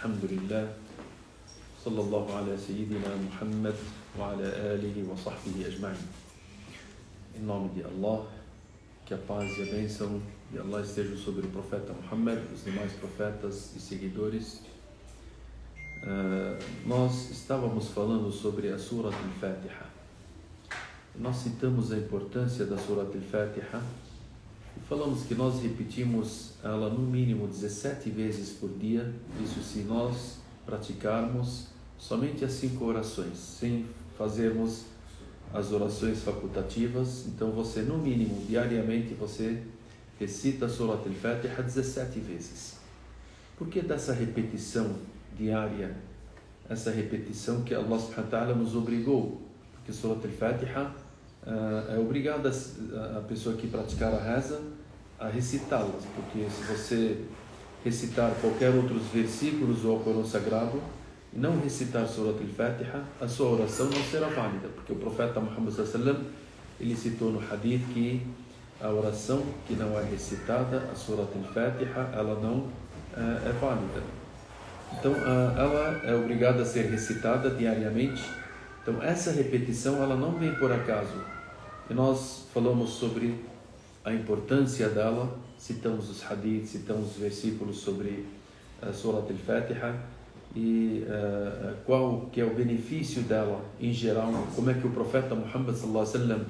Alhamdulillah, sallallahu ala sayyidina Muhammad wa ala alihi wa sahbihi ajma'in. Em nome de Allah, que a paz e a bênção de Allah estejam sobre o profeta Muhammad, os demais profetas e seguidores. Nós estávamos falando sobre a Surat al-Fatiha. Nós citamos a importância da Surat al-Fatiha e falamos que nós repetimos ela no mínimo 17 vezes por dia, isso se nós praticarmos somente as 5 orações, sem fazermos as orações facultativas. Então você, no mínimo, diariamente, você recita a Surat al-Fatiha 17 vezes. Por que dessa repetição diária? Essa repetição que Allah subhanahu wa ta'ala nos obrigou, porque Surat al-Fatiha é obrigada a pessoa que praticar a reza a recitá-las, porque se você recitar qualquer outros versículos ou o Corão Sagrado e não recitar Surat al-Fatiha, a sua oração não será válida, porque o profeta Muhammad sallallahu alaihi wasallam, ele citou no hadith que a oração que não é recitada, a Surat al-Fatiha, ela não é válida. Então ela é obrigada a ser recitada diariamente. Então essa repetição ela não vem por acaso. E nós falamos sobre a importância dela, citamos os hadiths, citamos os versículos sobre a Surat al-Fatiha e qual que é o benefício dela em geral, como é que o profeta Muhammad sallallahu alaihi wasallam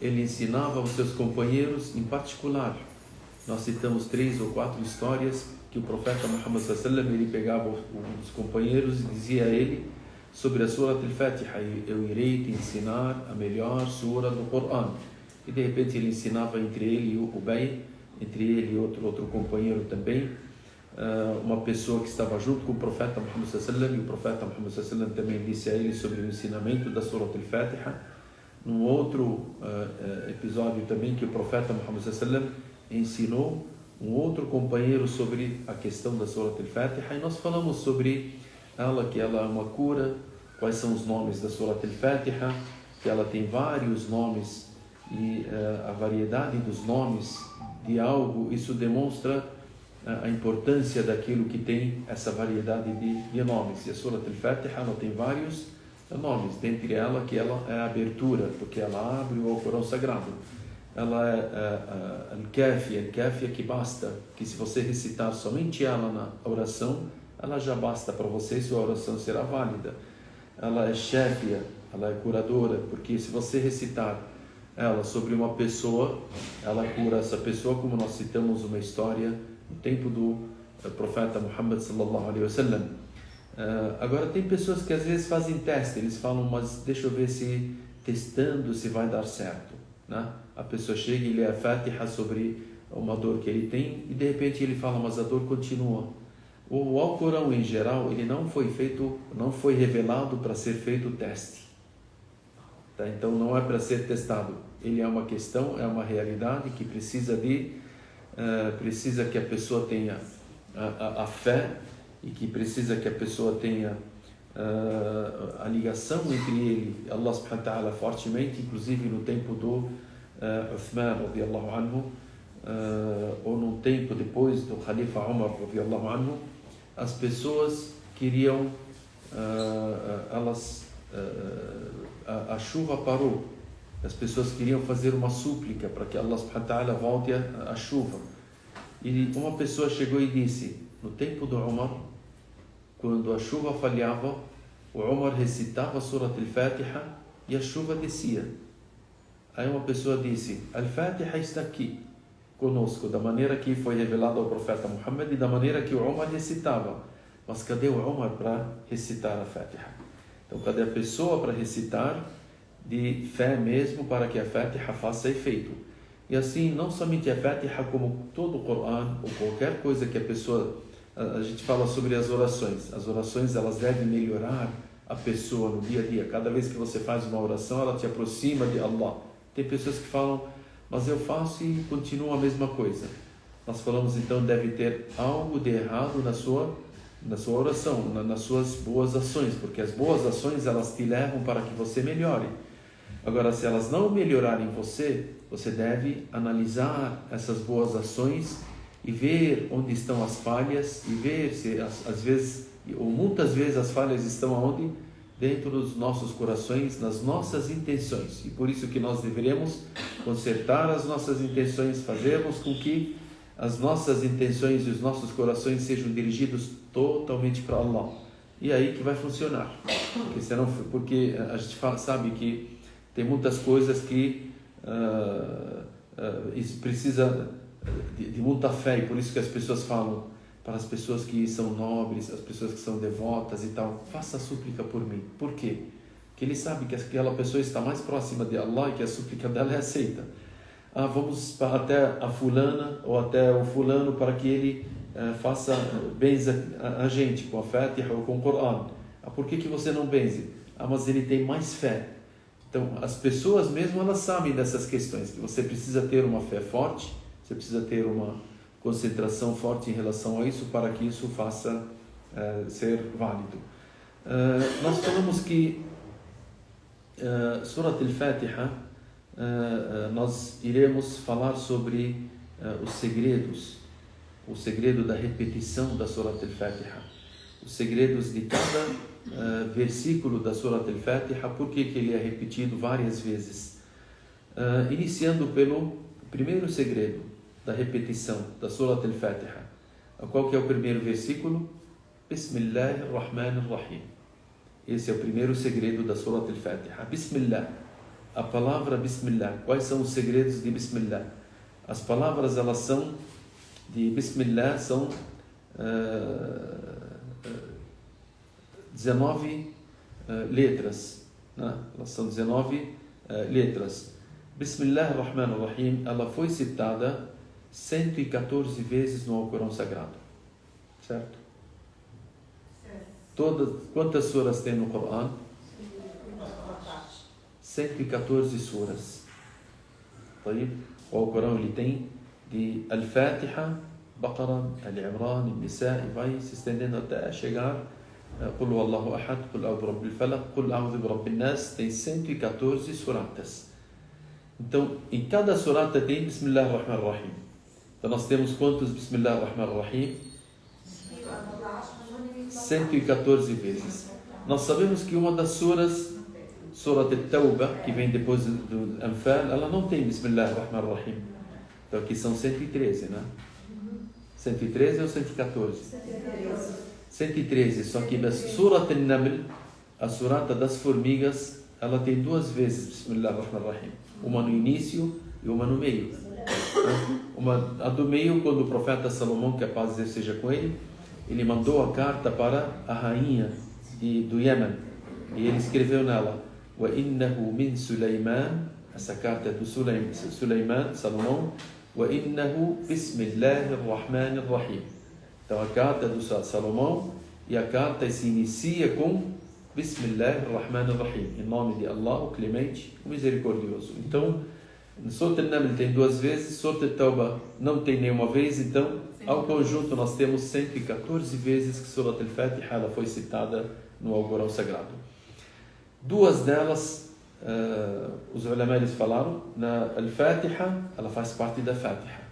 ele ensinava aos seus companheiros em particular. Nós citamos 3 ou 4 histórias que o profeta Muhammad sallallahu alaihi wasallam ele pegava os companheiros e dizia a ele sobre a Surat al-Fatiha: eu irei te ensinar a melhor sura do Corão. E de repente ele ensinava entre ele e o Ubay, entre ele e outro companheiro também, uma pessoa que estava junto com o profeta Muhammad sallallahu alaihi wasallam, e o profeta Muhammad sallallahu alaihi wasallam também disse a ele sobre o ensinamento da Surat al-Fatiha. Num outro episódio também que o profeta Muhammad sallallahu alaihi wasallam ensinou um outro companheiro sobre a questão da Surat al-Fatiha, e nós falamos sobre ela, que ela é uma cura, quais são os nomes da Surat al-Fatiha, que ela tem vários nomes e a variedade dos nomes de algo, isso demonstra a importância daquilo que tem essa variedade de nomes. E a Surat al-Fatiha ela tem vários nomes, dentre ela que ela é a abertura, porque ela abre o Corão Sagrado. Ela é al-Kafiya que basta, que se você recitar somente ela na oração, ela já basta para você e sua oração será válida. Ela é Shafiya, ela é curadora, porque se você recitar ela sobre uma pessoa, ela cura essa pessoa, como nós citamos uma história no tempo do profeta Muhammad sallallahu alaihi wasallam. Agora tem pessoas que às vezes fazem teste, eles falam, mas deixa eu ver se testando se vai dar certo, né? A pessoa chega e lê a Fatiha sobre uma dor que ele tem e de repente ele fala, mas a dor continua. O Alcorão em geral, ele não foi revelado para ser feito o teste, tá? Então não é para ser testado, ele é uma questão, é uma realidade que precisa que a pessoa tenha a fé, e que precisa que a pessoa tenha a ligação entre ele e Allah subhanahu wa ta'ala fortemente, inclusive no tempo do Uthman radiyallahu anhu, ou no tempo depois do Khalifa Umar radiyallahu anhu, as pessoas queriam, a chuva parou, as pessoas queriam fazer uma súplica para que Allah subhanahu wa ta'ala volte a chuva. E uma pessoa chegou e disse, no tempo do Umar, quando a chuva falhava, o Umar recitava a Surat al-Fatiha e a chuva descia. Aí uma pessoa disse, al-Fatiha está aqui conosco, da maneira que foi revelado ao profeta Muhammad e da maneira que o Umar recitava. Mas cadê o Umar para recitar a Fatiha? Então cadê a pessoa para recitar de fé mesmo, para que a Fatiha faça efeito? E assim, não somente a Fatiha, como todo o Corão, ou qualquer coisa que a pessoa... A gente fala sobre as orações. As orações, elas devem melhorar a pessoa no dia a dia. Cada vez que você faz uma oração, ela te aproxima de Allah. Tem pessoas que falam, mas eu faço e continua a mesma coisa. Nós falamos, então, deve ter algo de errado na sua oração, nas suas boas ações, porque as boas ações, elas te levam para que você melhore. Agora, se elas não melhorarem você deve analisar essas boas ações e ver onde estão as falhas e ver se às vezes, ou muitas vezes as falhas estão aonde? Dentro dos nossos corações, nas nossas intenções. E por isso que nós deveremos consertar as nossas intenções, fazermos com que as nossas intenções e os nossos corações sejam dirigidos totalmente para Allah. E aí que vai funcionar. Porque a gente sabe que tem muitas coisas que precisa de muita fé, e por isso que as pessoas falam para as pessoas que são nobres, as pessoas que são devotas e tal, faça a súplica por mim. Por quê? Porque ele sabe que aquela pessoa está mais próxima de Allah e que a súplica dela é aceita. Vamos até a fulana ou até o fulano para que ele faça benze a gente com a Fatiha ou com o Coran. Por que você não benze? Mas ele tem mais fé. Então, as pessoas mesmo, elas sabem dessas questões, que você precisa ter uma fé forte, você precisa ter uma concentração forte em relação a isso para que isso faça ser válido. Nós falamos que Surat al-Fatiha, nós iremos falar sobre os segredos, o segredo da repetição da Surat al-Fatiha, os segredos de cada versículo da Surat al-Fatiha, por que ele é repetido várias vezes. Iniciando pelo primeiro segredo da repetição da Surat al-Fatiha. Qual que é o primeiro versículo? Bismillahirrahmanirrahim. Esse é o primeiro segredo da Surat al-Fatiha. Bismillah. A palavra Bismillah. Quais são os segredos de Bismillah? As palavras, elas são de Bismillah, são 19 letras. Né? Elas são 19 letras. Bismillahirrahmanirrahim, ela foi citada 114 vezes no Alcorão Sagrado. Certo? Quantas suras tem no Corão? 114 suras. O Alcorão ele tem de Al-Fatiha, Baqarah, Al-Imran, Al-Nisa, e vai se estendendo até chegar Qul Huwallahu Ahad, Qul A'udhu Birabbil Falaq, Qul A'udhu Birabbin Nas. Tem 114 suratas. Então, em cada surata tem Bismillahirrahmanirrahim. Então, nós temos quantos Bismillahirrahmanirrahim? 114 vezes. Nós sabemos que uma das suras, Surat al-Tawbah, que vem depois do Anfal, ela não tem Bismillahirrahmanirrahim. Então, aqui são 113, né? 113 ou 114? 113. Só que na Surat al-Naml, a surata das formigas, ela tem duas vezes Bismillahirrahmanirrahim. Uma no início e uma no meio. A do meio, quando o profeta Salomão, que a paz de Deus seja com ele, ele mandou a carta para a rainha do Iêmen, e ele escreveu nela: Wa innahu min Sulaiman. Essa carta é do Sulaiman, Salomão. Wa innahu Bismillahirrahmanirrahim. Então a carta é do Salomão, e a carta se inicia com Bismillahirrahmanirrahim, em nome de Allah, o Clemente, o Misericordioso. Então, no Surat al-Naml tem duas vezes, Surat al-Tawbah não tem nenhuma vez. Então, ao conjunto, nós temos 114 vezes que Surat al-Fatiha ela foi citada no Alcorão Sagrado. Duas delas, os ulama eles falaram, na al-Fatiha, ela faz parte da Fatiha.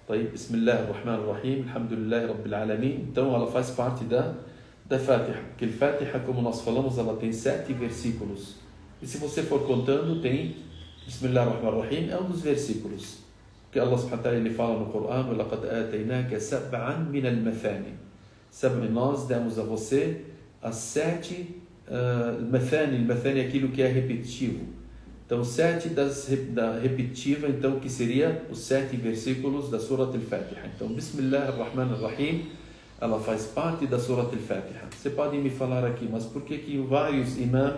Bismillahirrahmanirrahim, alhamdulillahi rabbil alamin. Então, ela faz parte da Fatiha. Porque a Fatiha, como nós falamos, ela tem 7 versículos. E se você for contando, tem Bismillahirrahmanirrahim, é um dos versículos. Que Allah subhanahu wa ta'ala ele fala no Corão: وَلَقَدْ آتَيْنَاكَ سَبْعًا مِنَ الْمَثَانِ. Nós demos a você as 7 al-Mathani é aquilo que é repetitivo. Então, 7 da repetitiva, então, que seria os 7 versículos da Surat al-Fatiha. Então, Bismillahirrahmanirrahim, ela faz parte da Surat al-Fatiha. Você pode me falar aqui, mas por que vários imãs,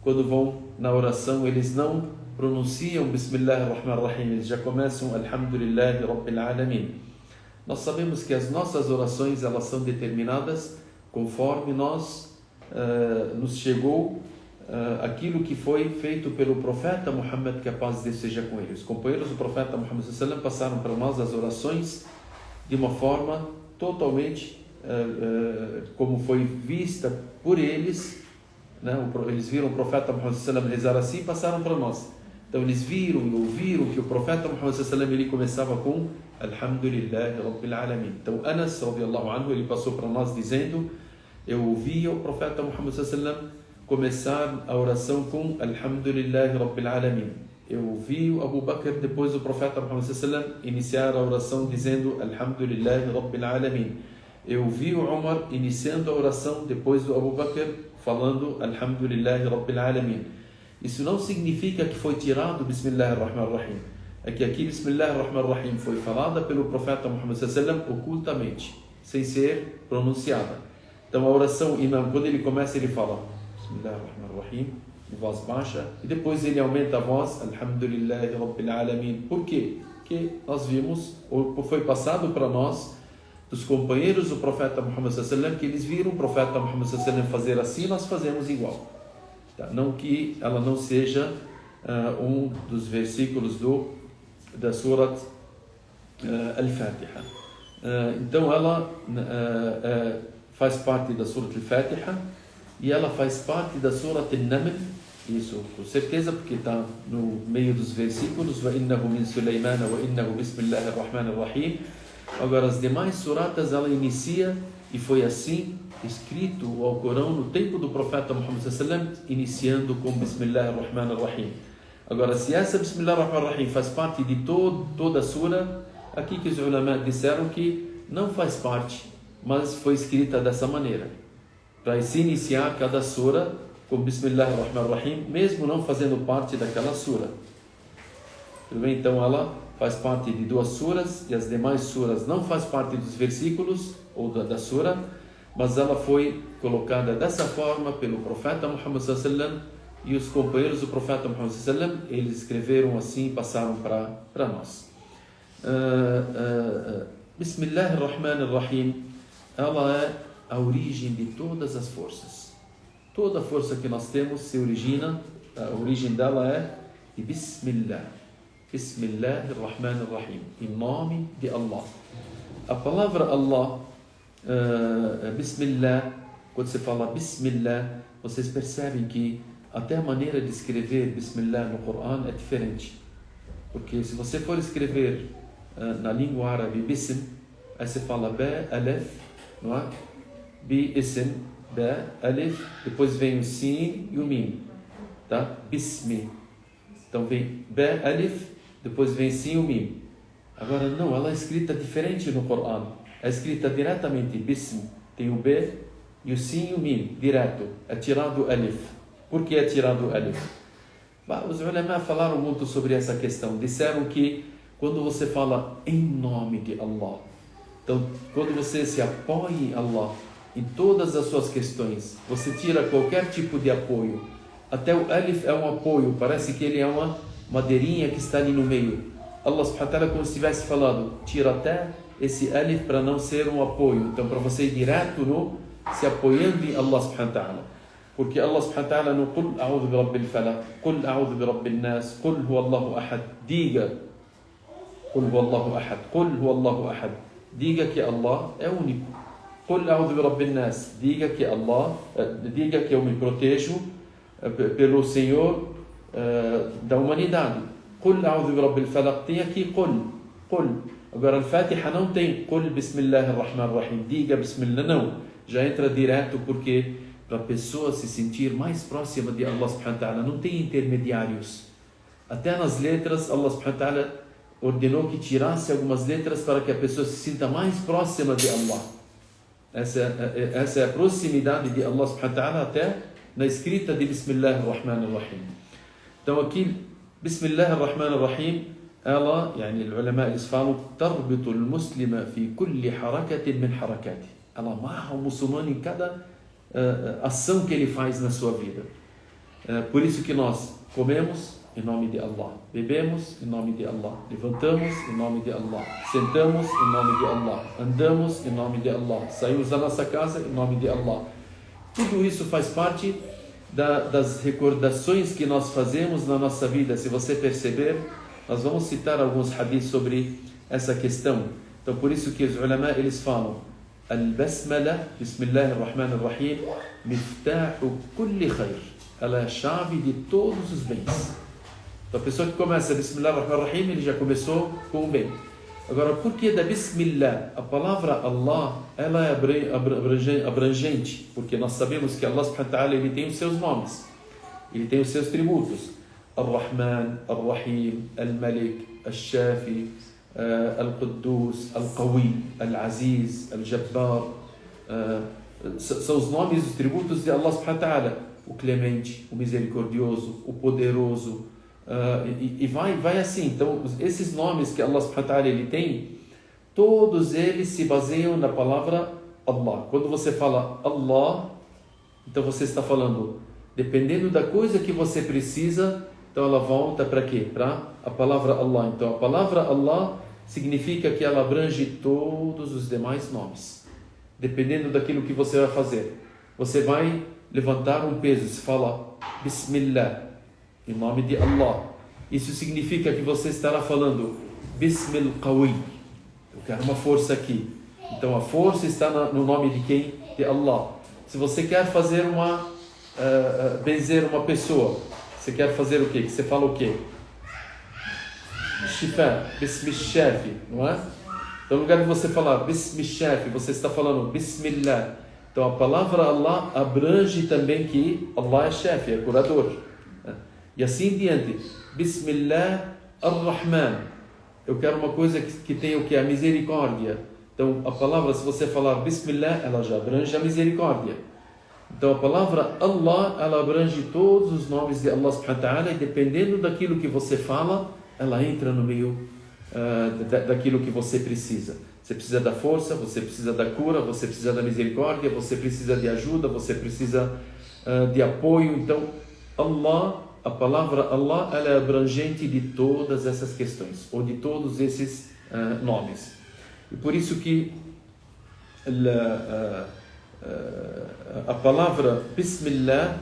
quando vão na oração, eles não pronunciam Bismillahirrahmanirrahim, eles já começam Alhamdulillahi Rabbil Alamin? Nós sabemos que as nossas orações, elas são determinadas conforme nos chegou aquilo que foi feito pelo profeta Muhammad, que a paz de Deus seja com ele. Os companheiros do profeta Muhammad passaram para nós as orações de uma forma totalmente como foi vista por eles, né? Eles viram o profeta Muhammad rezar assim e passaram para nós. Então eles viram e ouviram que o profeta Muhammad ele começava com Alhamdulillahi Rabbil Alamin. Então Anas, radiyallahu anhu, ele passou para nós dizendo: eu ouvi o profeta Muhammad sallallahu alaihi wasallam começar a oração com Alhamdulillahi Rabbil Alamin. Eu ouvi o Abu Bakr, depois do profeta Muhammad sallallahu alaihi wasallam, iniciar a oração dizendo Alhamdulillahi Rabbil Alamin. Eu ouvi o Umar iniciando a oração depois do Abu Bakr falando Alhamdulillahi Rabbil Alamin. Isso não significa que foi tirado Bismillahirrahmanirrahim. É que aqui Bismillahirrahmanirrahim foi falada pelo profeta Muhammad sallallahu alaihi wasallam ocultamente, sem ser pronunciada. Então a oração, o imam, quando ele começa, ele fala Bismillahirrahmanirrahim em voz baixa, e depois ele aumenta a voz Alhamdulillahi Rabbil Alamin. Por quê? Porque nós vimos, ou foi passado para nós, dos companheiros do profeta Muhammad sallallahu alaihi wasallam, que eles viram o profeta Muhammad sallallahu alaihi wasallam fazer assim, nós fazemos igual. Tá? Não que ela não seja um dos versículos da Surat Al-Fatiha. Então ela faz parte da Surat Al-Fatiha e ela faz parte da Surat Al-Naml, isso com certeza, porque está no meio dos versículos وَإِنَّهُ مِنْ سُلَيْمَانَ وَإِنَّهُ بِسْمِ اللَّهِ الرَّحْمَنِ الرَّحِيمِ. Agora as demais suratas ela inicia, e foi assim escrito o Alcorão no tempo do profeta Muhammad sallallahu alaihi wasallam, iniciando com Bismillahirrahmanirrahim. Agora, se essa Bismillahirrahmanirrahim faz parte de toda a sura, aqui que os ulama disseram que não faz parte, mas foi escrita dessa maneira, para se iniciar cada sura com Bismillahirrahmanirrahim, mesmo não fazendo parte daquela sura. Tudo bem? Então ela faz parte de 2 suras, e as demais suras não faz parte dos versículos ou da sura, mas ela foi colocada dessa forma pelo profeta Muhammad sallallahu alaihi wasallam, e os companheiros do profeta Muhammad sallallahu alaihi wasallam, eles escreveram assim e passaram para nós. Bismillahirrahmanirrahim, ela é a origem de todas as forças. Toda força que nós temos se origina, a origem dela é de Bismillah. Bismillahirrahmanirrahim, em nome de Allah. A palavra Allah, Bismillah, quando você fala Bismillah, vocês percebem que até a maneira de escrever Bismillah no Coran é diferente. Porque se você for escrever na língua árabe Bism, aí você fala Ba, Alef, não é? Bi-Ism, Ba, Alef, depois vem o Sin e o Mim, tá? Bismi. Então vem Ba, Alef, depois vem Sin e o Mim. Agora não, ela é escrita diferente no Coran. É escrita diretamente Bism, tem o B e o Sin e o Mim, direto. É tirado Alif. Por que é tirado Alif? Os ulama falaram muito sobre essa questão. Disseram que quando você fala em nome de Allah, então quando você se apoia em Allah em todas as suas questões, você tira qualquer tipo de apoio. Até o Alif é um apoio, parece que ele é uma madeirinha que está ali no meio. Allah subhanahu wa ta'ala, como se estivesse falando, tira até esse Alif para não ser um apoio. Então para você ir direto se apoiando em Allah subhanahu wa ta'ala. Porque Allah subhanahu wa ta'ala no Qul a'udhu bi rabbil falaq, Qul a'udhu bi rabbin nas, Qul huwa Allahu ahad. Diga Qul huwa Allahu ahad, Qul huwa Allahu ahad. Diga que Allah é único. Qul a'udhu bi rabbin nas. Diga que eu me protejo pelo Senhor da humanidade. Qul a'udhu bi rabbil falaq. Tem aqui Qul. Agora a Fatiha não tem Qul Bismillahirrahmanirrahim. Diga Bismillah, não. Já entra direto, porque para a pessoa se sentir mais próxima de Allah subhanahu wa ta'ala, não tem intermediários. Até nas letras, Allah subhanahu wa ta'ala ordenou que tirasse algumas letras para que a pessoa se sinta mais próxima de Allah. Essa é a proximidade de Allah subhanahu wa ta'ala até na escrita de Bismillahirrahmanirrahim. Então aqui, Bismillahirrahmanirrahim, ela, os ulama eles falam, tarbitu al-muslima fi kulli harakatin min harakati. Ela amarra o muçulmano em cada ação que ele faz na sua vida. Por isso que nós comemos em nome de Allah, bebemos em nome de Allah, levantamos em nome de Allah, sentamos em nome de Allah, andamos em nome de Allah, saímos da nossa casa em nome de Allah. Tudo isso faz parte das recordações que nós fazemos na nossa vida. Se você perceber, nós vamos citar alguns hadiths sobre essa questão. Então por isso que os ulama eles falam Al-Basmala, Bismillahirrahmanirrahim, Miftahu kulli khair. Ela é a chave de todos os bens. Então a pessoa que começa Bismillahirrahmanirrahim, ele já começou com o bem. Agora, por que da Bismillah? A palavra Allah, ela é abrangente, porque nós sabemos que Allah subhanahu wa ta'ala, ele tem os seus nomes, ele tem os seus tributos. Ar-Rahman, Ar-Rahim, Al-Malik, Al-Shafi, Al-Quddus, Al-Qawi, Al-Aziz, Al-Jabbar. São os nomes e os tributos de Allah subhanahu wa ta'ala. O clemente, o misericordioso, o poderoso, e vai assim. Então, esses nomes que Allah subhanahu wa ta'ala ele tem, todos eles se baseiam na palavra Allah. Quando você fala Allah, então você está falando, dependendo da coisa que você precisa, então ela volta para quê? Para a palavra Allah. Então a palavra Allah significa que ela abrange todos os demais nomes. Dependendo daquilo que você vai fazer. Você vai levantar um peso, se fala Bismillah, em nome de Allah. Isso significa que você estará falando Bismil Qawi. Eu quero uma força aqui. Então a força está no nome de quem? De Allah. Se você quer fazer benzer uma pessoa, você quer fazer o quê? Você fala o quê? Shifa, Bismil Shafi, não é? Então, no lugar de você falar Bismil Shafi, você está falando Bismillah. Então, a palavra Allah abrange também que Allah é chefe, é curador. E assim em diante. Bismillah Ar-Rahman. Eu quero uma coisa que tenha o que? A misericórdia. Então, a palavra, se você falar Bismillah, ela já abrange a misericórdia. Então, a palavra Allah, ela abrange todos os nomes de Allah subhanahu wa ta'ala, e dependendo daquilo que você fala, ela entra no meio daquilo que você precisa. Você precisa da força, você precisa da cura, você precisa da misericórdia, você precisa de ajuda, você precisa de apoio. Então, Allah, a palavra Allah, ela é abrangente de todas essas questões, ou de todos esses nomes. E por isso que a palavra Bismillah,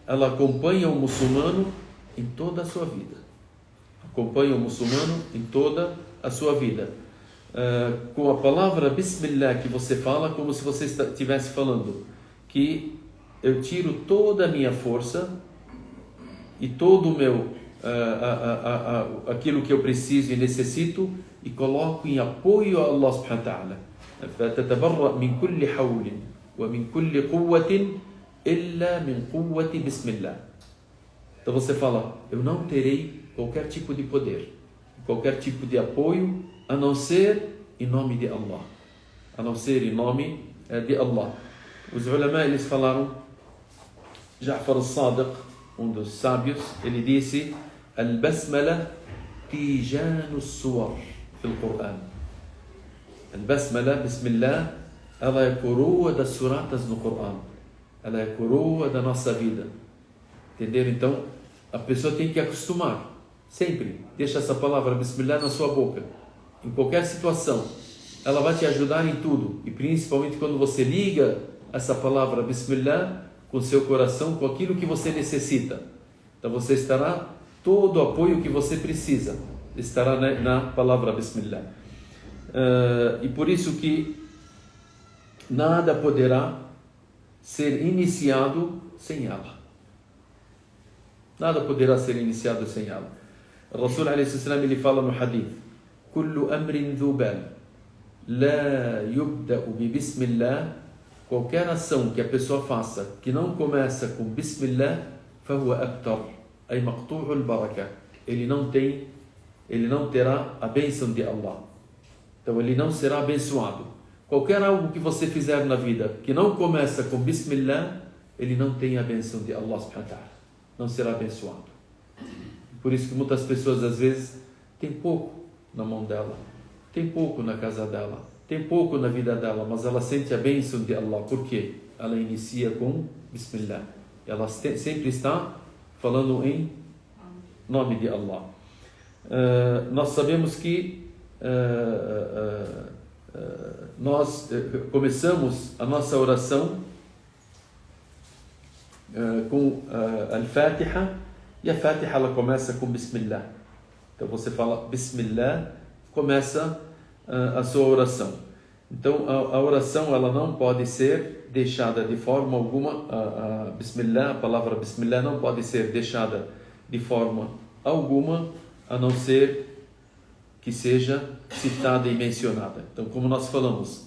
ela acompanha o muçulmano em toda a sua vida. Acompanha o muçulmano em toda a sua vida. Com a palavra Bismillah que você fala, como se você estivesse falando que eu tiro toda a minha força e todo o meu aquilo que eu preciso e necessito, e coloco em apoio a Allah subhanahu wa ta'ala. فَتَتَبَرَّأْ مِنْ كُلِّ حَوْلٍ وَمِنْ كُلِّ قُوَّةٍ إِلَّا مِنْ قُوَّةِ بِسْمِ اللَّهِ. Então você fala, eu não terei qualquer tipo de poder, qualquer tipo de apoio, a não ser em nome de Allah. A não ser em nome de Allah. Os ulama, eles falaram, Ja'far al-Sadiq, um dos sábios, ele disse, Al-Basmala tijanu suwar fil Qur'an. Al-Basmala, Bismillah, ela é coroa das suratas no Qur'an. Ela é coroa da nossa vida. Entenderam? Então, a pessoa tem que acostumar. Sempre. Deixa essa palavra Bismillah na sua boca. Em qualquer situação. Ela vai te ajudar em tudo. E principalmente quando você liga essa palavra Bismillah com o seu coração, com aquilo que você necessita. Então você estará, todo o apoio que você precisa, estará na palavra Bismillah. E por isso que nada poderá ser iniciado sem ela. Nada poderá ser iniciado sem ela. O Rasul a.s. ele fala no hadith: Kullu amrin dhubal la yubda'u bi bismillah. Qualquer ação que a pessoa faça que não começa com Bismillah, fahuwa abtar, ay maqtu'u al-barakah. Ele não terá a bênção de Allah. Então ele não será abençoado. Qualquer algo que você fizer na vida que não começa com Bismillah, ele não tem a bênção de Allah subhanahu wa ta'ala. Não será abençoado. Por isso que muitas pessoas às vezes têm pouco na mão dela, tem pouco na casa dela, tem pouco na vida dela, mas ela sente a bênção de Allah. Por quê? Ela inicia com Bismillah. Ela sempre está falando em nome de Allah. Nós sabemos que nós começamos a nossa oração com Al-Fatiha, e a Fatiha ela começa com Bismillah. Então você fala Bismillah, começa a sua oração. Então a oração ela não pode ser deixada de forma alguma, Bismillah, a palavra Bismillah não pode ser deixada de forma alguma, a não ser que seja citada e mencionada. Então, como nós falamos,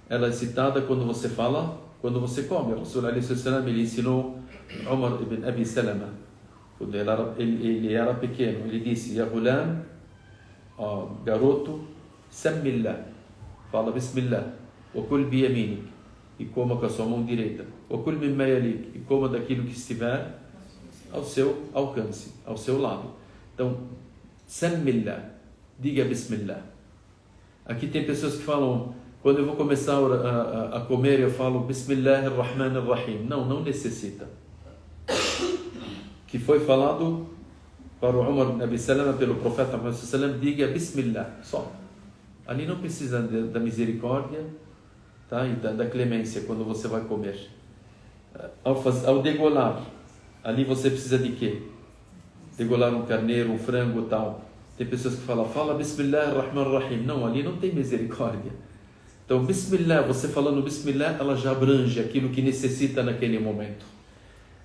ela é citada quando você fala, quando você come. O Rasul alaihi salam, ele ensinou Umar ibn Abi Salama, quando ele era pequeno, ele disse: Ya ghulam, garoto, sammillah, fala bismillah, wa kul bi yaminik, e coma com a sua mão direita, wa kul mimma yalik, e coma daquilo que estiver ao seu alcance, ao seu lado. Então, sammillah, diga bismillah. Aqui tem pessoas que falam, quando eu vou começar a comer, eu falo Bismillahirrahmanirrahim. Não necessita. Que foi falado para o Umar ibn Abi Salama pelo profeta Muhammad sallallahu alaihi wasallam, diga Bismillah, só. Ali não precisa da misericórdia, tá? E da clemência quando você vai comer. Ao degolar, ali você precisa de quê? Degolar um carneiro, um frango, tal. Tem pessoas que falam, fala Bismillahirrahmanirrahim. Não, ali não tem misericórdia. Então, Bismillah, você falando Bismillah, ela já abrange aquilo que necessita naquele momento.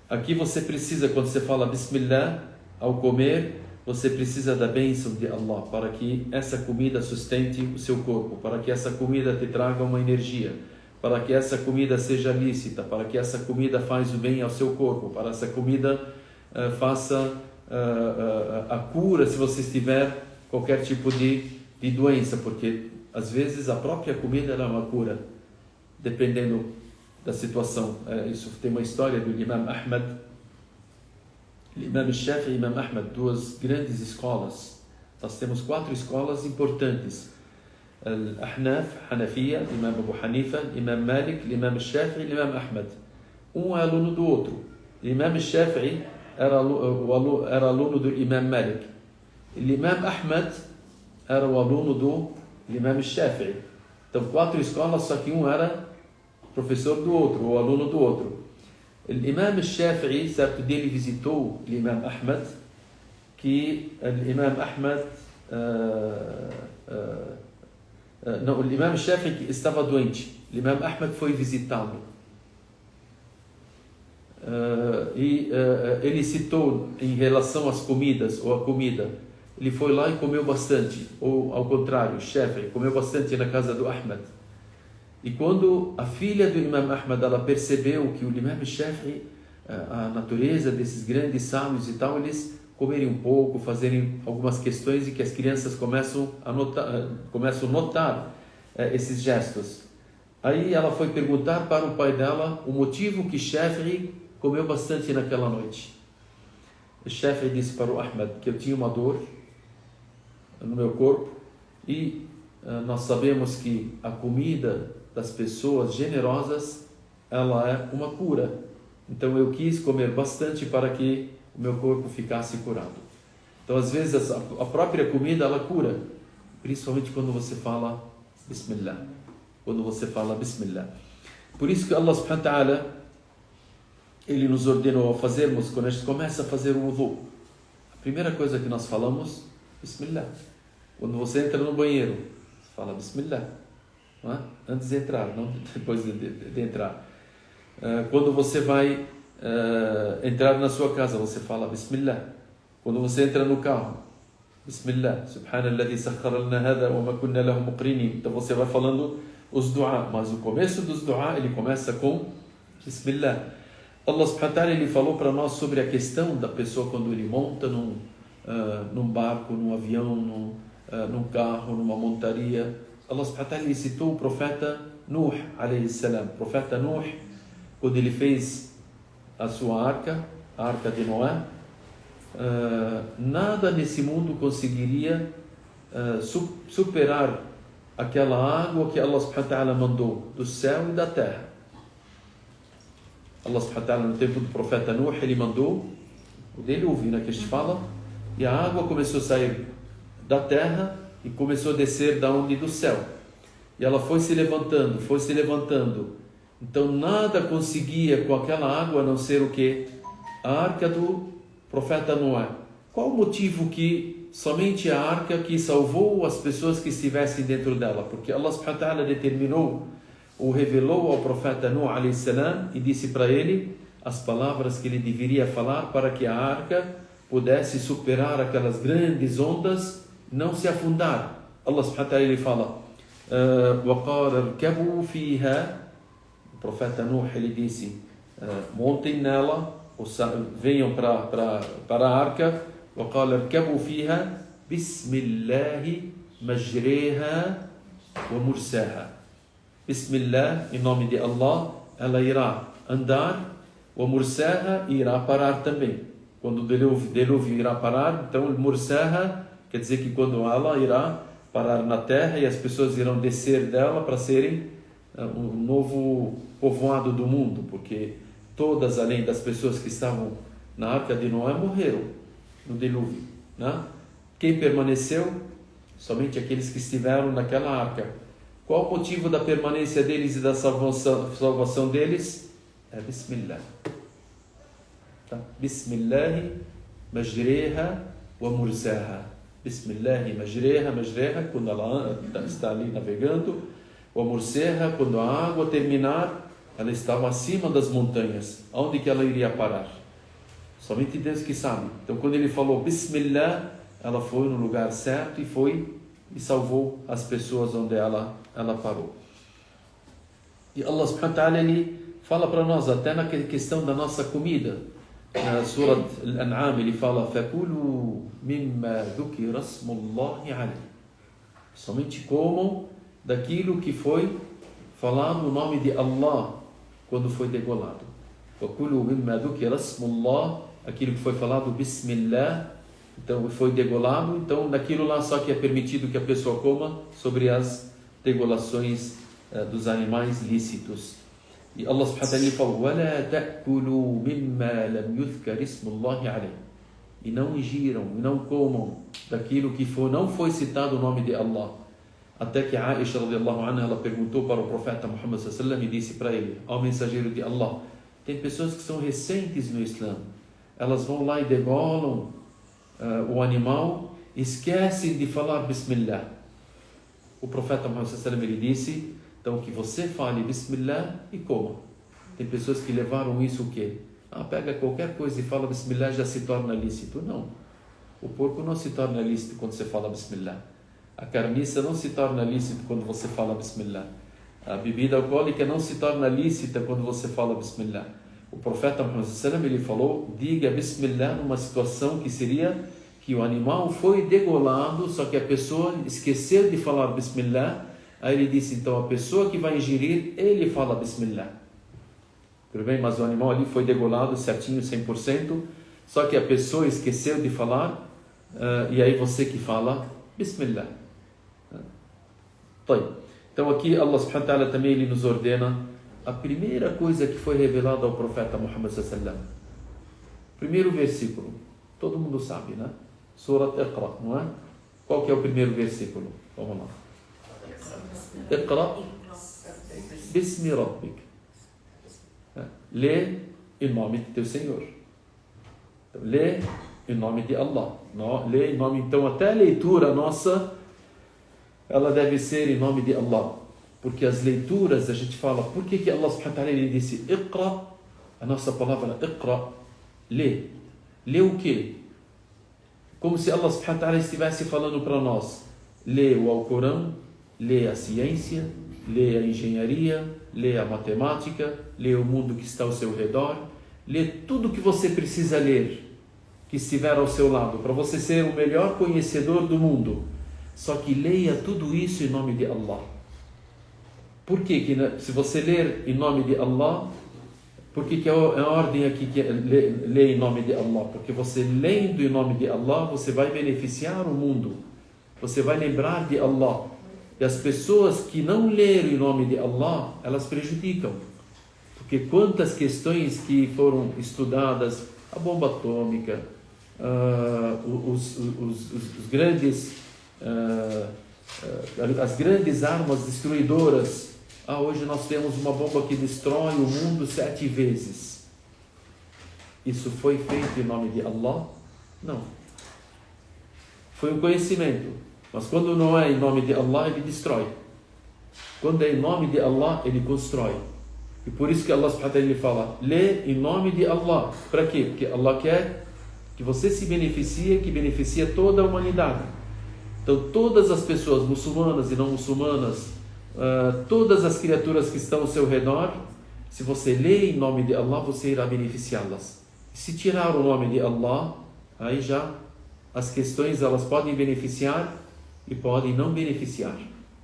Aqui você precisa, quando você fala Bismillah, ao comer, você precisa da bênção de Allah, para que essa comida sustente o seu corpo, para que essa comida te traga uma energia, para que essa comida seja lícita, para que essa comida faça o bem ao seu corpo, para essa comida faça a cura se você tiver qualquer tipo de doença, porque às vezes a própria comida é uma cura, dependendo da situação. Isso tem uma história do Imam Ahmad, Imam Shafi'i e Imam Ahmad, duas grandes escolas. Nós temos 4 escolas importantes: Al-Ahnaf, Hanafiya, Imam Abu Hanifa, Imam Malik, Imam Shafi'i e Imam Ahmad. Um é aluno do outro. Imam Shafi'i era aluno do Imam Malik. Imam Ahmad era o aluno do Imam Shafi'i. Então 4 escolas, só que um era professor do outro, ou aluno do outro. O Imam Shafi'i, certo dia, ele visitou o Imam Ahmad, que o Imam Ahmad não, o Imam Shafi'i estava doente. O Imam Ahmad foi visitá-lo. Ele citou em relação às comidas, ou a comida, ele foi lá e comeu bastante, ou ao contrário, o Shafi'i comeu bastante na casa do Ahmad. E quando a filha do Imam Ahmad, ela percebeu que o Imam Shafi'i, a natureza desses grandes sábios e tal, eles comerem um pouco, fazerem algumas questões, e que as crianças começam a notar esses gestos. Aí ela foi perguntar para o pai dela o motivo que Shafi'i comeu bastante naquela noite. O Shafi'i disse para o Ahmad que eu tinha uma dor no meu corpo, e nós sabemos que a comida das pessoas generosas, ela é uma cura. Então eu quis comer bastante para que o meu corpo ficasse curado. Então às vezes a própria comida, ela cura, principalmente quando você fala Bismillah. Quando você fala Bismillah. Por isso que Allah subhanahu wa ta'ala, Ele nos ordenou a fazermos, quando a gente começa a fazer o wudu, a primeira coisa que nós falamos, Bismillah. Quando você entra no banheiro, você fala Bismillah, não é? Antes de entrar, não depois de entrar. Quando você vai entrar na sua casa, você fala Bismillah. Quando você entra no carro, Bismillah, Subhanalladhi sakhkhara lana hadha wa ma kunna lahu muqrinin. Então você vai falando os dua, mas o começo dos dua, ele começa com Bismillah. Allah subhanahu wa ta'ala, ele falou para nós sobre a questão da pessoa quando ele monta num barco, num avião, num carro, numa montaria. Allah subhanahu wa ta'ala, ele citou o profeta Nuh alayhi salam. O profeta Nuh, quando ele fez a sua arca, a arca de Noé, nada nesse mundo conseguiria superar aquela água que Allah subhanahu wa ta'ala mandou do céu e da terra. Allah subhanahu wa ta'ala, no tempo do profeta Nuh, ele mandou o dilúvio, que a gente fala, e a água começou a sair da terra e começou a descer da onde? Do céu. E ela foi se levantando, foi se levantando. Então nada conseguia com aquela água a não ser o que? A arca do profeta Noé. Qual o motivo que somente a arca que salvou as pessoas que estivessem dentro dela? Porque Allah subhanahu wa ta'ala determinou ou revelou ao profeta Nuh alayhi salam e disse para ele as palavras que ele deveria falar para que a arca pudesse superar aquelas grandes ondas, não se afundar. Allah subhanahu wa ta'ala ele fala وَقَالَ ارْكَبُوا فِيهَا. O profeta Nuh ele disse montem nela, venham para a arca. وَقَالَ ارْكَبُوا فِيهَا بِسْمِ اللَّهِ مَجْرِيهَا وَمُرْسَاهَا. Bismillah, em nome de Allah, ela irá andar. وَمُرْسَاهَا, irá parar também. Quando o dilúvio irá parar, então o Mursaha quer dizer que quando ela irá parar na terra e as pessoas irão descer dela para serem um novo povoado do mundo, porque todas, além das pessoas que estavam na arca de Noé, morreram no dilúvio, né? Quem permaneceu? Somente aqueles que estiveram naquela arca. Qual o motivo da permanência deles e da salvação deles? É Bismillah. Tá? Bismillah majreha wa mursaha. Bismillah majreha, quando ela está ali navegando. Wa mursaha, quando a água terminar, ela estava acima das montanhas. Aonde que ela iria parar? Somente Deus que sabe. Então quando ele falou Bismillah, ela foi no lugar certo e salvou as pessoas onde ela parou. E Allah subhanahu wa ta'ala ele fala para nós até na questão da nossa comida. Na Surat Al-An'am ele fala فَكُلُوا مِمَّا ذُكِرَ اسْمُ اللَّهِ عَلَيْهِ. Somente comam daquilo que foi falado o nome de Allah quando foi degolado. فَكُلُوا مِمَّا ذُكِرَ اسْمُ اللَّهِ, aquilo que foi falado Bismillah, então foi degolado, então daquilo lá só que é permitido que a pessoa coma sobre as degolações dos animais lícitos. E Allah subhanahu wa ta'ala fala وَلَا تَأْكُلُوا مِمَّا لَمْ يُذْكَرِ اسْمُ اللَّهِ عَلَيْهِ. E não ingiram, e não comam daquilo que não foi citado o nome de Allah. Até que Aisha radiyallahu anha ela perguntou para o profeta Muhammad sallallahu alaihi wasallam e disse para ele: ao mensageiro de Allah, tem pessoas que são recentes no Islã, elas vão lá e degolam o animal, esquecem de falar Bismillah. O profeta Muhammad sallallahu alaihi wasallam ele disse: então que você fale Bismillah e coma. Tem pessoas que levaram isso o quê? Pega qualquer coisa e fala Bismillah, já se torna lícito. Não, o porco não se torna lícito quando você fala Bismillah. A carniça não se torna lícita quando você fala Bismillah. A bebida alcoólica não se torna lícita quando você fala Bismillah. O profeta Muhammad sallallahu alaihi wasallam ele falou: diga Bismillah numa situação que seria que o animal foi degolado, só que a pessoa esqueceu de falar Bismillah. Aí ele disse: então a pessoa que vai ingerir, ele fala Bismillah. Tudo bem? Mas o animal ali foi degolado certinho, 100%, só que a pessoa esqueceu de falar, e aí você que fala Bismillah. Então aqui Allah subhanahu wa ta'ala também ele nos ordena a primeira coisa que foi revelada ao profeta Muhammad sallallahu alaihi wasallam. Primeiro versículo, todo mundo sabe, né? Surat Iqra, não é? Qual que é o primeiro versículo? Vamos lá. Iqra Bismi Rabbik. Lê em nome de teu Senhor. Então, lê em nome de Allah. Lê em nome, então até a leitura nossa ela deve ser em nome de Allah, porque as leituras a gente fala, por que Allah subhanahu wa ta'ala ele disse Iqra, a nossa palavra Iqra, lê o quê? Como se Allah subhanahu wa ta'ala estivesse falando para nós, lê o Alcorão, lê a ciência, lê a engenharia, lê a matemática, lê o mundo que está ao seu redor, lê tudo que você precisa ler, que estiver ao seu lado, para você ser o melhor conhecedor do mundo. Só que leia tudo isso em nome de Allah. Por que se você ler em nome de Allah, por que a ordem aqui que é ler em nome de Allah? Porque você lendo em nome de Allah, você vai beneficiar o mundo. Você vai lembrar de Allah. E as pessoas que não leram em nome de Allah, elas prejudicam. Porque quantas questões que foram estudadas, a bomba atômica, os grandes... as grandes armas destruidoras. Hoje nós temos uma bomba que destrói o mundo 7 vezes. Isso foi feito em nome de Allah? Não. Foi um conhecimento. Mas quando não é em nome de Allah, ele destrói. Quando é em nome de Allah, ele constrói. E por isso que Allah subhanahu wa ta'ala ele fala: lê em nome de Allah. Para quê? Porque Allah quer que você se beneficie, que beneficie toda a humanidade. Então todas as pessoas, muçulmanas e não muçulmanas, todas as criaturas que estão ao seu redor, se você lê em nome de Allah, você irá beneficiá-las. Se tirar o nome de Allah, aí já as questões elas podem beneficiar e podem não beneficiar.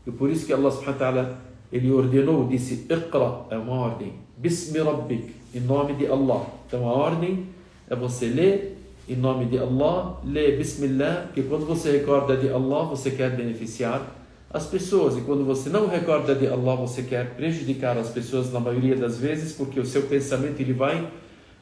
E por isso que Allah subhanahu wa ta'ala, ele ordenou, disse Iqra, é uma ordem, Bismi Rabbik, em nome de Allah. Então a ordem é você ler em nome de Allah, lê Bismillah, porque quando você recorda de Allah, você quer beneficiar as pessoas, e quando você não recorda de Allah, você quer prejudicar as pessoas na maioria das vezes, porque o seu pensamento ele vai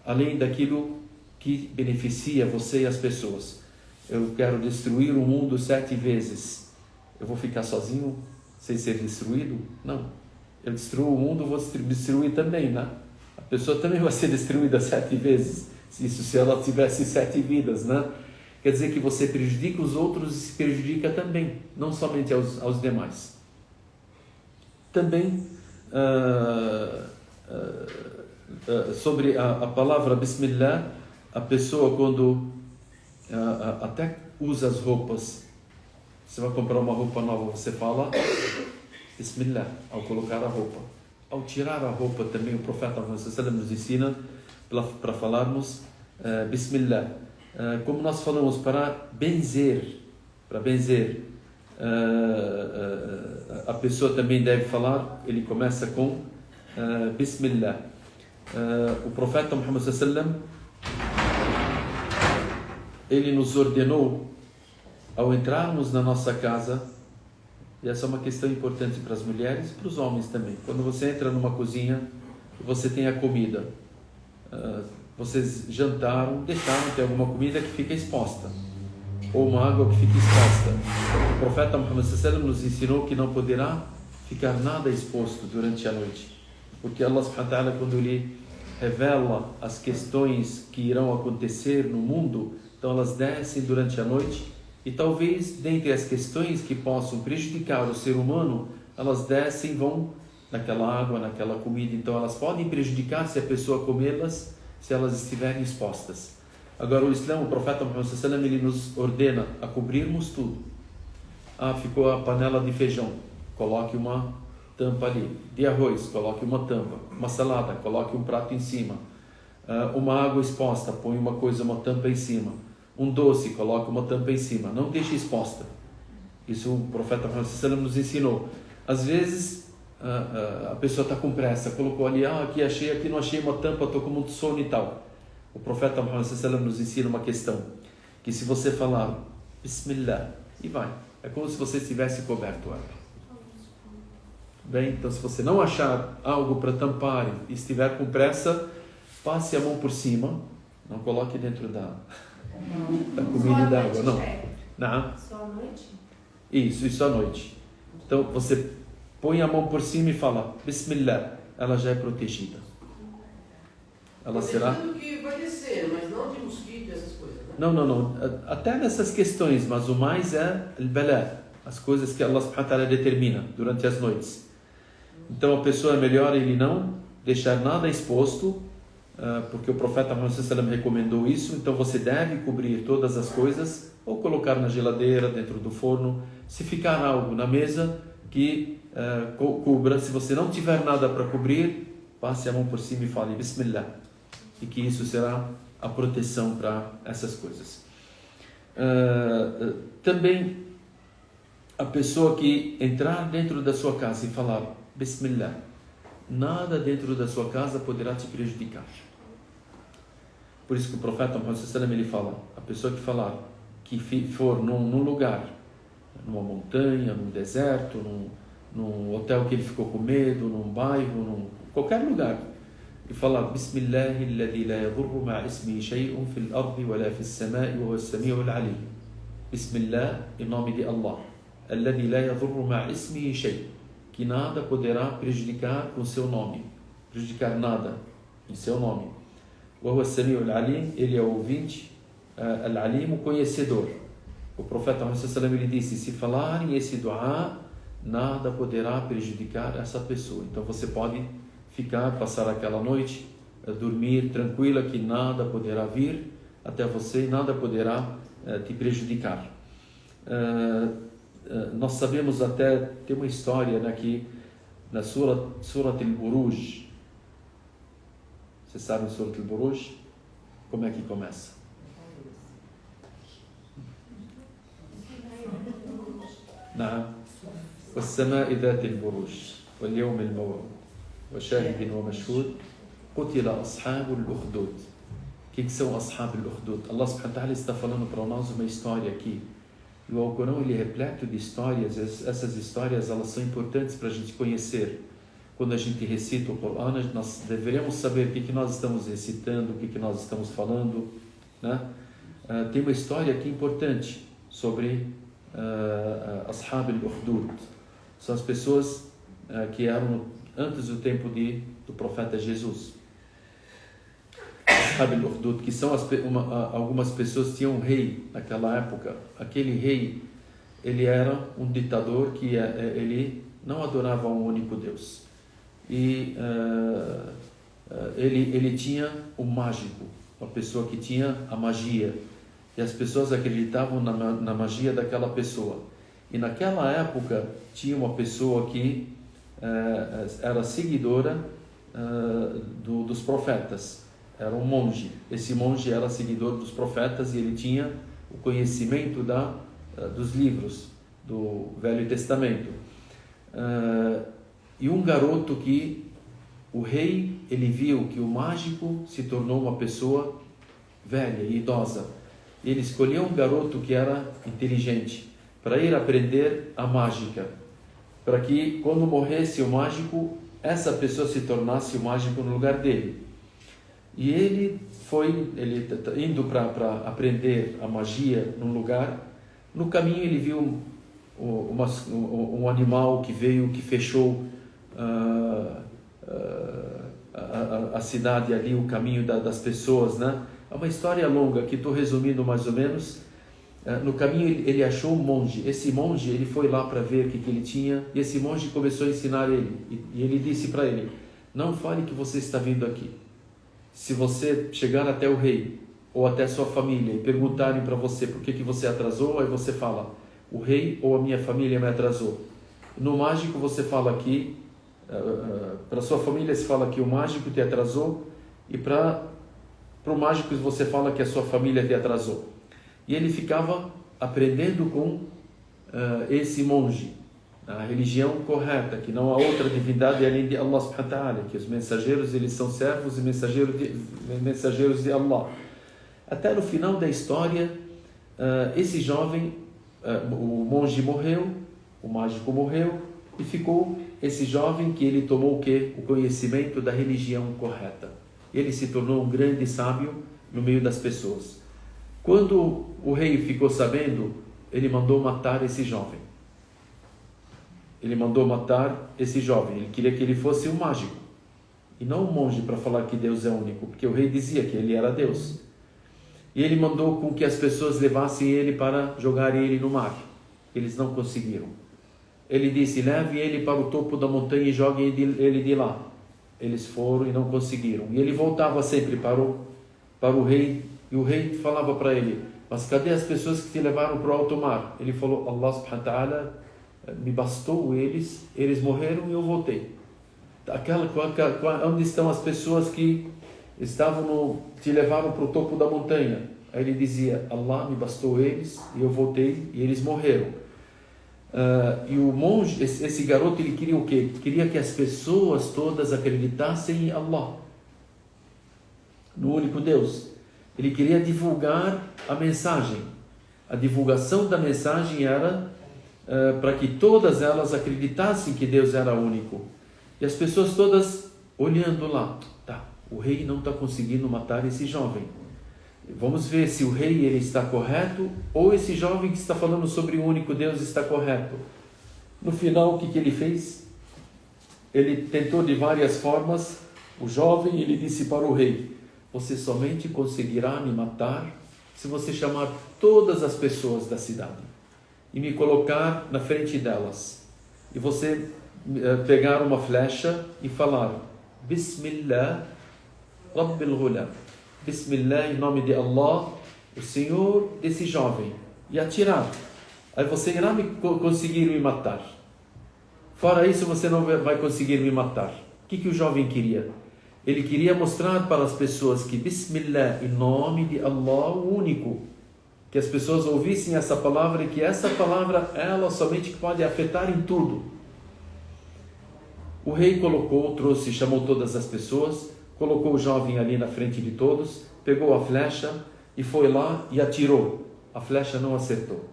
além daquilo que beneficia você e as pessoas. Eu quero destruir o mundo 7 vezes, eu vou ficar sozinho sem ser destruído? Não. Eu destruo o mundo, vou destruir também, né? A pessoa também vai ser destruída 7 vezes, se ela tivesse 7 vidas, né? Quer dizer que você prejudica os outros e se prejudica também, não somente aos demais. Também sobre a palavra Bismillah, a pessoa quando até usa as roupas, você vai comprar uma roupa nova, você fala Bismillah ao colocar a roupa. Ao tirar a roupa também o profeta nos ensina para falarmos Bismillah. Como nós falamos, para benzer, a pessoa também deve falar, ele começa com Bismillah. O profeta Muhammad sallam, ele nos ordenou, ao entrarmos na nossa casa, e essa é uma questão importante para as mulheres e para os homens também. Quando você entra numa cozinha, você tem a comida, vocês jantaram, deixaram ter alguma comida que fica exposta, ou uma água que fica exposta. O profeta Muhammad sallam nos ensinou que não poderá ficar nada exposto durante a noite, porque Allah subhanahu wa ta'ala, quando ele revela as questões que irão acontecer no mundo, então elas descem durante a noite, e talvez dentre as questões que possam prejudicar o ser humano, elas descem e vão naquela água, naquela comida. Então elas podem prejudicar se a pessoa comê-las, se elas estiverem expostas. Agora o Islã, o profeta Muhammad sallam, ele nos ordena a cobrirmos tudo. Ficou a panela de feijão, coloque uma tampa ali. De arroz, coloque uma tampa. Uma salada, coloque um prato em cima. Uma água exposta, põe uma tampa em cima. Um doce, coloque uma tampa em cima. Não deixe exposta. Isso o profeta Muhammad sallam nos ensinou. Às vezes a pessoa está com pressa, colocou ali, aqui achei, aqui não achei uma tampa, estou com muito sono e tal. O profeta Muhammad sallam nos ensina uma questão, que se você falar Bismillah, e vai, é como se você estivesse coberto ela. Bem, então se você não achar algo para tampar e estiver com pressa, passe a mão por cima, não coloque dentro da comida e da água, não. Só à noite? Isso à noite. Então você põe a mão por cima e fala Bismillah, ela já é protegida. Ela será... que vai descer, mas não de mosquito e essas coisas, né? Não. Até nessas questões, mas o mais é al-bala, as coisas que Allah subhanahu wa ta'ala determina durante as noites. Então a pessoa é melhor ele não deixar nada exposto, porque o profeta Muhammad sallam recomendou isso. Então você deve cobrir todas as coisas, ou colocar na geladeira, dentro do forno. Se ficar algo na mesa, que cubra. Se você não tiver nada para cobrir, passe a mão por cima e fale Bismillah, e que isso será a proteção para essas coisas. Também a pessoa que entrar dentro da sua casa e falar Bismillah, nada dentro da sua casa poderá te prejudicar. Por isso que o profeta Muhammad sallam, ele fala, a pessoa que falar, que for num lugar, numa montanha, num deserto, num hotel que ele ficou com medo, num bairro, qualquer lugar, e falar Bismillahi alladhi la yadurru ma'a ismihi shay'un fil ardi wa la fis sama'i wa huwa as-sami'ul 'alim. Bismillah, em nome de Allah, alladhi la yadurru ma'a ismihi shay', que nada poderá prejudicar com seu nome, prejudicar nada em seu nome. Wa huwa as-sami'ul 'alim, ele é o ouvinte, al-'alim, o conhecedor. O profeta Muhammad sallallahu alaihi wasallam, ele disse, se falarem esse dua, nada poderá prejudicar essa pessoa. Então você pode passar aquela noite, dormir tranquila, que nada poderá vir até você, nada poderá te prejudicar. nós sabemos até, tem uma história, né, que na Surat al-Buruj, você sabe Surat al-Buruj? Como é que começa? نعم والسماء ذات البروج واليوم الموعود وشاهد ومشهود قتل أصحاب الأخدود. O que são Ashab al-Ukhdud? Allah subhanahu wa ta'ala está falando para nós uma história aqui. E o Alcorão ele é repleto de histórias. Essas histórias elas são importantes para a gente conhecer. Quando a gente recita o Corão, nós deveremos saber o que nós estamos recitando, o que nós estamos falando, né? Tem uma história aqui importante sobre Ashab al-Ukhdud. São as pessoas que eram antes do tempo do profeta Jesus. Ashab al-Ukhdud, que são algumas pessoas tinham um rei naquela época. Aquele rei, ele era um ditador que ele não adorava um único Deus. E ele tinha o mágico, uma pessoa que tinha a magia. E as pessoas acreditavam na magia daquela pessoa. E naquela época tinha uma pessoa que era seguidora dos profetas. Era um monge. Esse monge era seguidor dos profetas e ele tinha o conhecimento dos livros do Velho Testamento. E um garoto que o rei, ele viu que o mágico se tornou uma pessoa velha e idosa. Ele escolheu um garoto que era inteligente para ir aprender a mágica, para que quando morresse o mágico, essa pessoa se tornasse o mágico no lugar dele. E ele indo para aprender a magia num lugar. No caminho ele viu um animal que veio, que fechou a cidade ali, o caminho das pessoas, né? É uma história longa que estou resumindo mais ou menos. No caminho ele achou um monge. Esse monge, ele foi lá para ver o que ele tinha, e esse monge começou a ensinar ele. E ele disse para ele: não fale que você está vindo aqui. Se você chegar até o rei ou até sua família e perguntarem para você por que você atrasou, aí você fala: o rei ou a minha família me atrasou. No mágico você fala que para sua família se fala que o mágico te atrasou, e para o mágico você fala que a sua família te atrasou. E ele ficava aprendendo com esse monge a religião correta, que não há outra divindade além de Allah subhanahu wa ta'ala, que os mensageiros eles são servos e mensageiros de Allah. Até no final da história, esse jovem, o monge morreu, o mágico morreu, e ficou esse jovem que ele tomou o quê? O conhecimento da religião correta. Ele se tornou um grande sábio no meio das pessoas. Quando o rei ficou sabendo, ele mandou matar esse jovem. Ele mandou matar esse jovem. Ele queria que ele fosse um mágico e não um monge para falar que Deus é único, porque o rei dizia que ele era Deus. E ele mandou com que as pessoas levassem ele para jogarem ele no mar. Eles não conseguiram. Ele disse: leve ele para o topo da montanha e joguem ele de lá. Eles foram e não conseguiram. E ele voltava sempre para o rei, e o rei falava para ele: mas cadê as pessoas que te levaram para o alto mar? Ele falou: Allah subhanahu wa ta'ala me bastou eles morreram e eu voltei. Onde estão as pessoas que te levaram para o topo da montanha? Aí ele dizia: Allah me bastou eles e eu voltei e eles morreram. E o monge, esse garoto, ele queria o quê? Queria que as pessoas todas acreditassem em Allah, no único Deus. Ele queria divulgar a mensagem. A divulgação da mensagem era para que todas elas acreditassem que Deus era único. E as pessoas todas olhando lá: tá, o rei não está conseguindo matar esse jovem. Vamos ver se o rei ele está correto ou esse jovem que está falando sobre o único Deus está correto. No final, o que ele fez? Ele tentou de várias formas. O jovem, ele disse para o rei: você somente conseguirá me matar se você chamar todas as pessoas da cidade e me colocar na frente delas. E você pegar uma flecha e falar: Bismillah, Rabbil Ghulam. Bismillah, em nome de Allah, o Senhor desse jovem. E atirar. aí você irá conseguir me matar. Fora isso, você não vai conseguir me matar. O que o jovem queria? Ele queria mostrar para as pessoas que Bismillah, em nome de Allah, o único, que as pessoas ouvissem essa palavra e que essa palavra, ela somente pode afetar em tudo. O rei chamou todas as pessoas, colocou o jovem ali na frente de todos, pegou a flecha e foi lá e atirou. A flecha não acertou.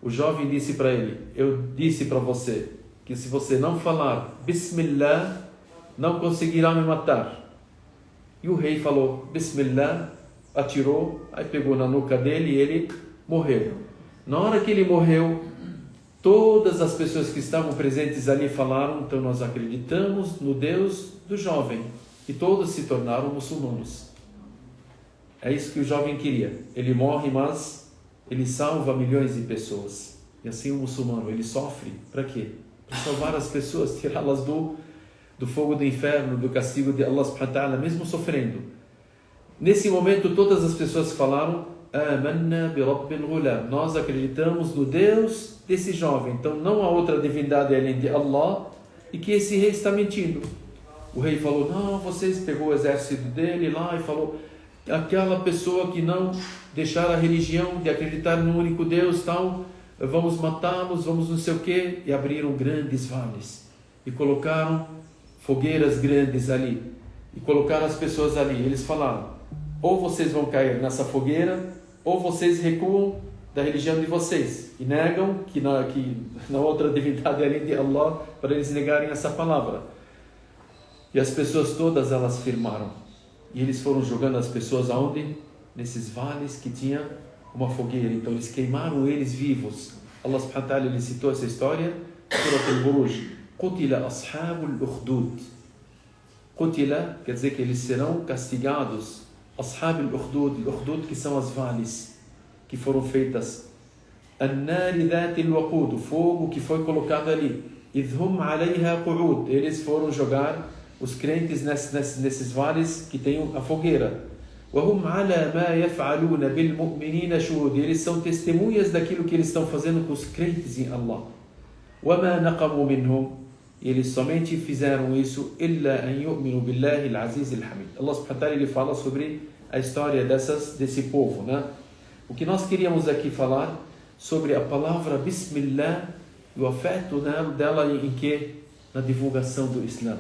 O jovem disse para ele: eu disse para você que se você não falar Bismillah, não conseguirá me matar. E o rei falou Bismillah, atirou, aí pegou na nuca dele e ele morreu. Na hora que ele morreu, todas as pessoas que estavam presentes ali falaram: então nós acreditamos no Deus do jovem. E todos se tornaram muçulmanos. É isso que o jovem queria. Ele morre, mas ele salva milhões de pessoas. E assim o muçulmano, ele sofre para quê? Para salvar as pessoas, tirá-las do fogo do inferno, do castigo de Allah subhanahu wa ta'ala, mesmo sofrendo. Nesse momento todas as pessoas falaram: Amanna bi Rabbil Ghulam. Nós acreditamos no Deus desse jovem. Então não há outra divindade além de Allah, e que esse rei está mentindo. O rei falou: não, vocês pegou o exército dele lá e falou: aquela pessoa que não deixar a religião de acreditar no único Deus, tal, vamos matá-los, vamos não sei o quê. E abriram grandes vales e colocaram fogueiras grandes ali e colocaram as pessoas ali. Eles falaram: ou vocês vão cair nessa fogueira, ou vocês recuam da religião de vocês e negam que na outra divindade além de Allah, para eles negarem essa palavra. E as pessoas todas, elas firmaram. E eles foram jogando as pessoas aonde? Nesses vales que tinha uma fogueira. Então eles queimaram eles vivos. Allah subhanahu wa ta'ala, ele citou essa história, Surat al-Buruj. Qutila ashabul ukhdud. Qutila quer dizer que eles serão castigados. Ashabul ukhdud, que são as vales que foram feitas. An-nari dhatil waqud, o fogo que foi colocado ali. Idhum alayha qu'ud, eles foram jogar os crentes nesses vales que tem a fogueira. وَهُمْ عَلَى مَا يَفْعَلُونَ بِالْمُؤْمِنِينَ شُهُودٌ, eles são testemunhas daquilo que eles estão fazendo com os crentes em Allah. وَمَا نَقَمُوا مِنْهُمْ, eles somente fizeram isso إِلَّا أَنْ يُؤْمِنُوا بِاللَّهِ الْعَزِيزِ الْحَمِيدِ. Allah subhanahu wa ta'ala, ele fala sobre a história desse povo, né? O que nós queríamos aqui falar sobre a palavra Bismillah e o afeto dela em que? Na divulgação do Islã.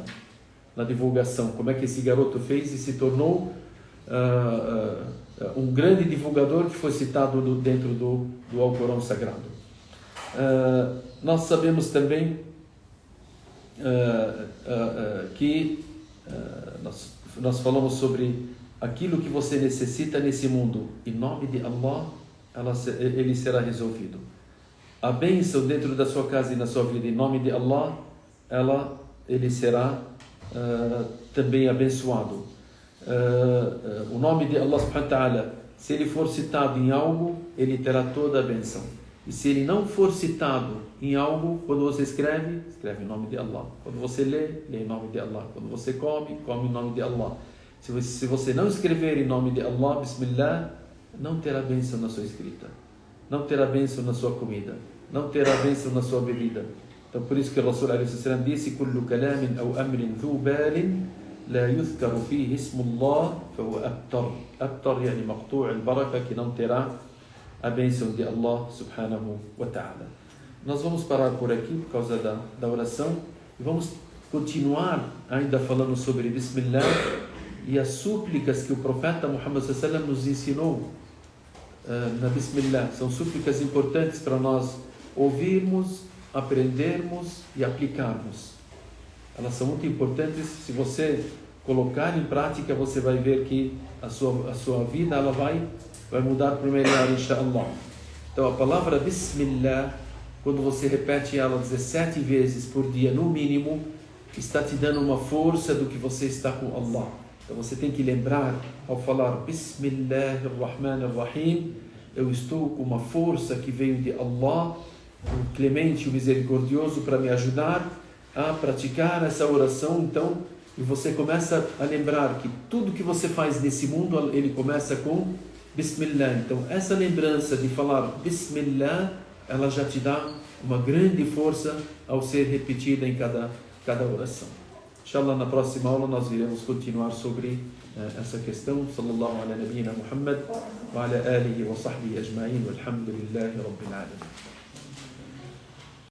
Na divulgação, como é que esse garoto fez e se tornou um grande divulgador que foi citado dentro do Alcorão Sagrado. Nós sabemos também que nós falamos sobre aquilo que você necessita nesse mundo, em nome de Allah, ele será resolvido. A bênção dentro da sua casa e na sua vida, em nome de Allah, ele será também abençoado. O nome de Allah subhanahu wa ta'ala, se ele for citado em algo, ele terá toda a bênção. E se ele não for citado em algo, quando você escreve em nome de Allah. Quando você lê em nome de Allah. Quando você come em nome de Allah. Se você não escrever em nome de Allah, Bismillah, não terá bênção na sua escrita, não terá bênção na sua comida, não terá bênção na sua bebida. Então por isso que o Rasul ﷺ disse: "Kullu kalamin aw amrin dhu balin la yuzkaru fihi ismullah fahuwa abtar." Abtar yani maqtu' al-baraka, que não terá a bênção de Allah subhanahu wa ta'ala. Nós vamos parar por aqui por causa da oração e vamos continuar ainda falando sobre Bismillah e as súplicas que o profeta Muhammad ﷺ nos ensinou na Bismillah. São súplicas importantes para nós ouvirmos, aprendermos e aplicarmos. Elas são muito importantes. Se você colocar em prática, você vai ver que a sua vida ela vai mudar para o melhor, inshallah. Então a palavra Bismillah, quando você repete ela 17 vezes por dia no mínimo, está te dando uma força do que você está com Allah. Então você tem que lembrar, ao falar Bismillahirrahmanirrahim, eu estou com uma força que veio de Allah, o clemente, o misericordioso, para me ajudar a praticar essa oração. Então, e você começa a lembrar que tudo que você faz nesse mundo, ele começa com Bismillah. Então essa lembrança de falar Bismillah ela já te dá uma grande força ao ser repetida em cada oração. Inshallah, na próxima aula nós iremos continuar sobre essa questão. Sallallahu ala nabiyyina Muhammad wa ala alihi wa sahbihi ajma'in walhamdulillahi rabbil alamin.